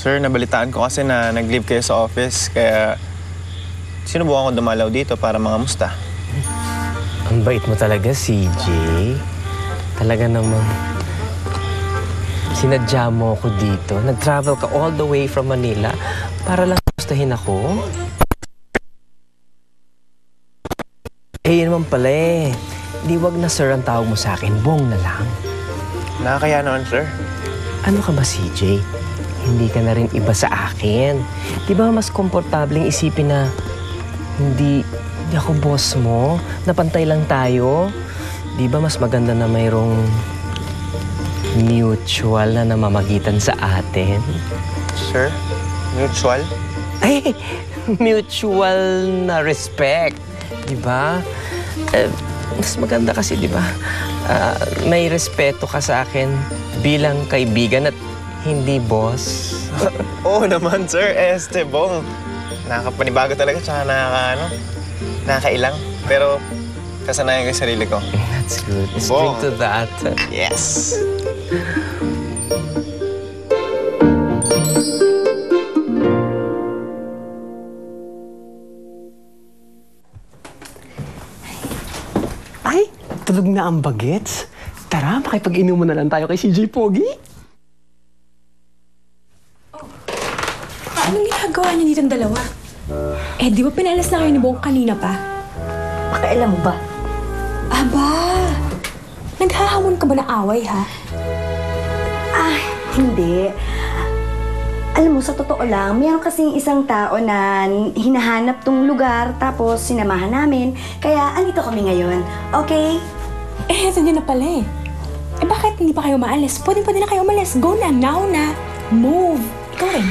Sir, nabalitaan ko kasi na nag-leave kayo sa office, kaya sinubukan ko dumalaw dito para mangamusta. Ang bait mo talaga, CJ. Talaga namang sinadya mo ako dito. Nag-travel ka all the way from Manila para lang gustahin ako. Eh, yun naman pala eh. Di wag na sir ang tawag mo sa akin. Bong na lang. Nakakaya naman, sir. Ano ka ba, CJ? Hindi ka na rin iba sa akin. Di ba mas komportableng isipin na hindi ako boss mo? Napantay lang tayo? Di ba mas maganda na mayroong mutual na namamagitan sa atin? Sir? Mutual? Ay, mutual na respect. Di ba? Mas maganda kasi, di ba? May respeto ka sa akin bilang kaibigan at hindi boss. Oo naman, sir. Bong. Nakakapanibago talaga, tsaka nakakailang. Pero kasanayan ko yung sarili ko. That's good. Let's drink to that. Yes! Ay, tulog na ang bagets. Tara, makipag-inuman na lang tayo kay CJ Pogi. Anong ginagawa niyo ditong dalawa? Eh, di ba pinalas na kayo ni Bong kanina pa? Pakialam mo ba? Aba! Naghahamon ka ba ng away, ha? Ah, hindi. Alam mo, sa totoo lang, mayroon kasing isang tao na hinahanap tong lugar, tapos sinamahan namin. Kaya, andito kami ngayon. Okay? Eh, eto na pala eh. Eh, bakit hindi pa kayo maalis? Pwede na kayo umalis. Go na, now na. Move. Ikaw rin.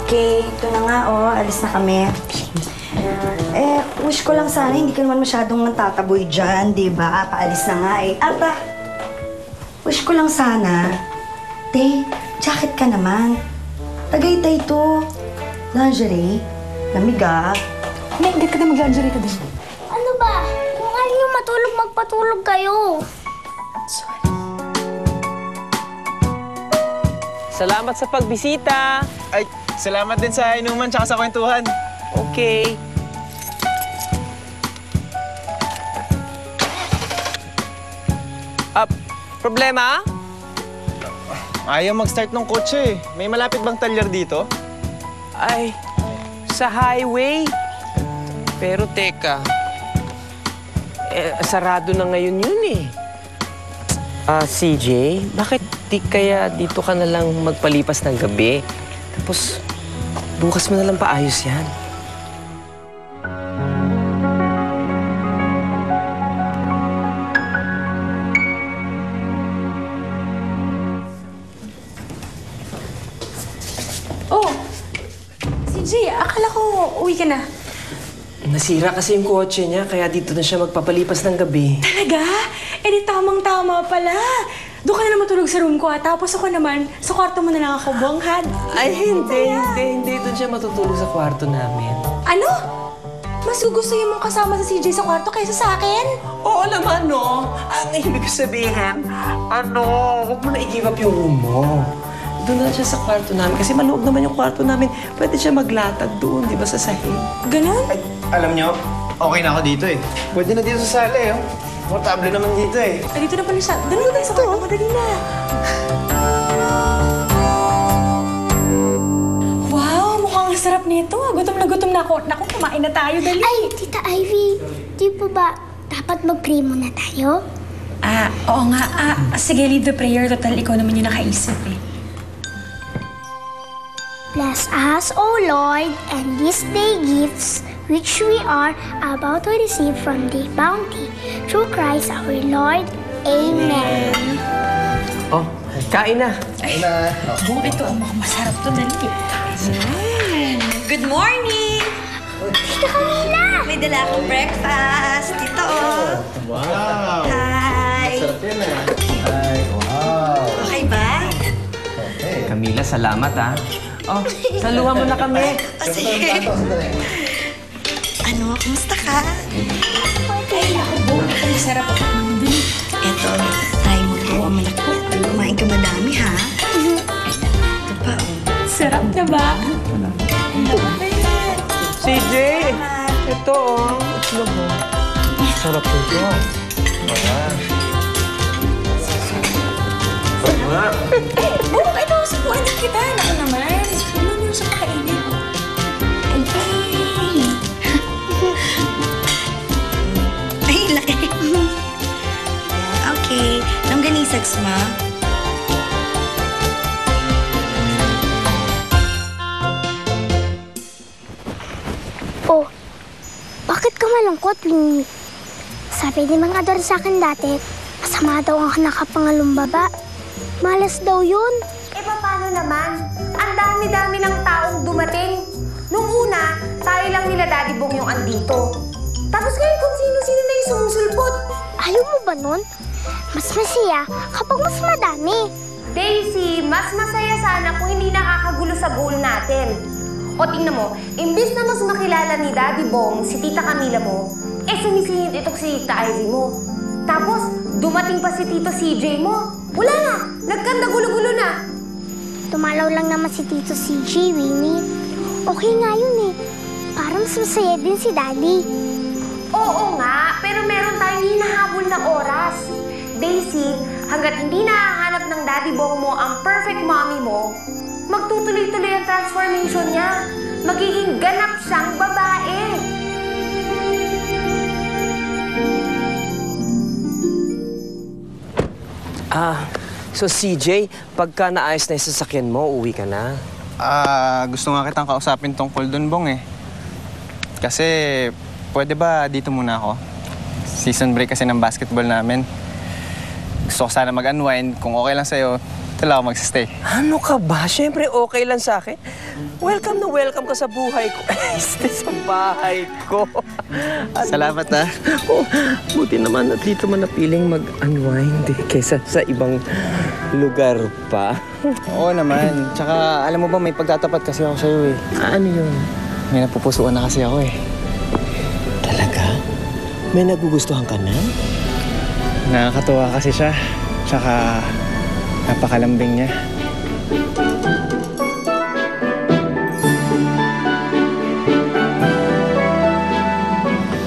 Okay, ito na nga, oh. Alis na kami. Wish ko lang sana hindi ka naman masyadong tataboy dyan, di ba? Paalis na nga eh. Ata, wish ko lang sana, jacket ka naman. Tagaytay to. Lingerie. Lamiga. Hindi ka na mag-lingerie ka din. Ano ba? Kung ayaw niyo matulog, magpatulog kayo. Salamat sa pagbisita. Ay, salamat din sa inuman tsaka sa kwentuhan. Okay. Problema? Ayaw mag-start ng kotse eh. May malapit bang talyer dito? Ay, sa highway. Pero teka, sarado na ngayon yun eh. CJ, bakit di kaya dito ka na lang magpalipas ng gabi? Tapos, bukas mo na lang paayos yan. Akala ko uwi ka na. Nasira kasi yung kotse niya, kaya dito na siya magpapalipas ng gabi. Talaga? Eh di tamang-tama pala. Doon ka na naman tulog sa room ko, ha? Tapos ako naman, sa kwarto mo na lang ako, Bonghad. Ay, hindi. Doon siya matutulog sa kwarto namin. Ano? Mas gugustuhin mong kasama si CJ sa kwarto kaysa sa akin? Oo naman, no? Ang ibig sabihin, huwag mo na i-give up yung room mo. Doon na siya sa kwarto namin. Kasi maluwag naman yung kwarto namin. Pwede siya maglatag doon, di ba, sa sahig. Ganon? Ay, alam niyo, okay na ako dito eh. Pwede na dito sa sala eh. Komportable naman dito eh. Ay, dito na pala siya. Dali na tayo sa kwarto. Madali na. Wow, mukhang sarap nito. Gutom na ako. Naku, kumain na tayo. Dali. Ay, Tita Ivy, di po ba dapat mag-pray muna tayo? Oo nga. Sige, lead the prayer. Total, ikaw naman yung nakaisip eh. Bless us, O Lord, and this day gifts which we are about to receive from thy bounty. Through Christ our Lord. Amen. Oh, kain na. Ay, buong ito. Mukhang masarap to. Dali. Good morning! Tita Camila! May dala akong breakfast. Dito, oh. Wow! Hi! Sarap yan ah. Ay, wow! Okay ba? Camila, salamat ha. Oh, saluhan mo na kami. Sige. Ano, kumusta ka? Ay, naku, buong ito. Masarap ako. Eto, try mo to, ang malaki. Kumain ka madami, ha? Ito pa, oh. Sarap na ba? CJ! Ito, oh. Itlog, oh. Sarap nito. Wala. Bumok, ito, subuan din kita. Naku naman. Ano nyo siya kakainin? Ay, laki. Okay. Nang ganisags, ma. Oh, bakit ka malungkot, Winnie? Sabi ni Mang Ador sa akin dati, masama daw ang nakapangalumbaba. Malas daw yun. Eh, paano naman? Ang dami-dami ng taong dumating. Nung una, tayo lang nila Daddy Bong yung andito. Tapos ngayon kung sino-sino na yung sumusulpot. Ayaw mo ba nun? Mas masaya kapag mas madami. Daisy, mas masaya sana kung hindi nakakagulo sa goal natin. O tingnan mo, imbis na mas makilala ni Daddy Bong si Tita Camila mo, eh sumisingit ito si Tita Ivy mo. Tapos, dumating pa si Tito CJ mo. Wala na! Nagkanda gulo-gulo na! Tumalaw lang naman si Tito CJ, Winnie. Okay nga yun eh. Parang mas masaya din si Daddy. Oo nga, pero meron tayong hinahabol na oras. Daisy, hanggat hindi nahahanap ng Daddy Bong mo ang perfect mommy mo, magtutuloy-tuloy ang transformation niya. Magiging ganap siyang babae. So CJ, pagka naayos na yung sasakyan mo, uwi ka na. Gusto nga kitang kausapin tungkol dun, Bong, eh. Kasi, pwede ba dito muna ako? Season break kasi ng basketball namin. Gusto ko sana mag-unwind. Kung okay lang sa'yo, ito lang ako magsistay. Ano ka ba? Siyempre, okay lang sa akin. Welcome na welcome ka sa buhay ko. Stay sa bahay ko. Salamat, ha. Oh, buti naman at dito man napiling mag-unwind kaysa sa ibang lugar pa. Oo naman. Tsaka, alam mo ba, may pagtatapat kasi ako sa'yo, eh. Ano yun? May napupusuan na kasi ako, eh. Talaga? May nagugustuhan ka na? Nakakatuwa kasi siya. Tsaka, napakalambing niya.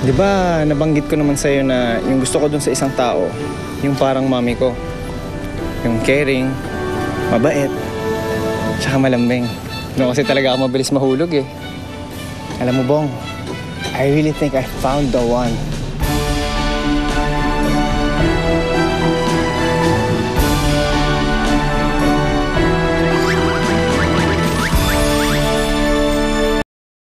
Di ba, nabanggit ko naman sa'yo na yung gusto ko dun sa isang tao, yung parang mami ko. Yung caring, mabait, tsaka malambing. Doon kasi talaga ako mabilis mahulog, eh. Alam mo, Bong, I really think I found the one.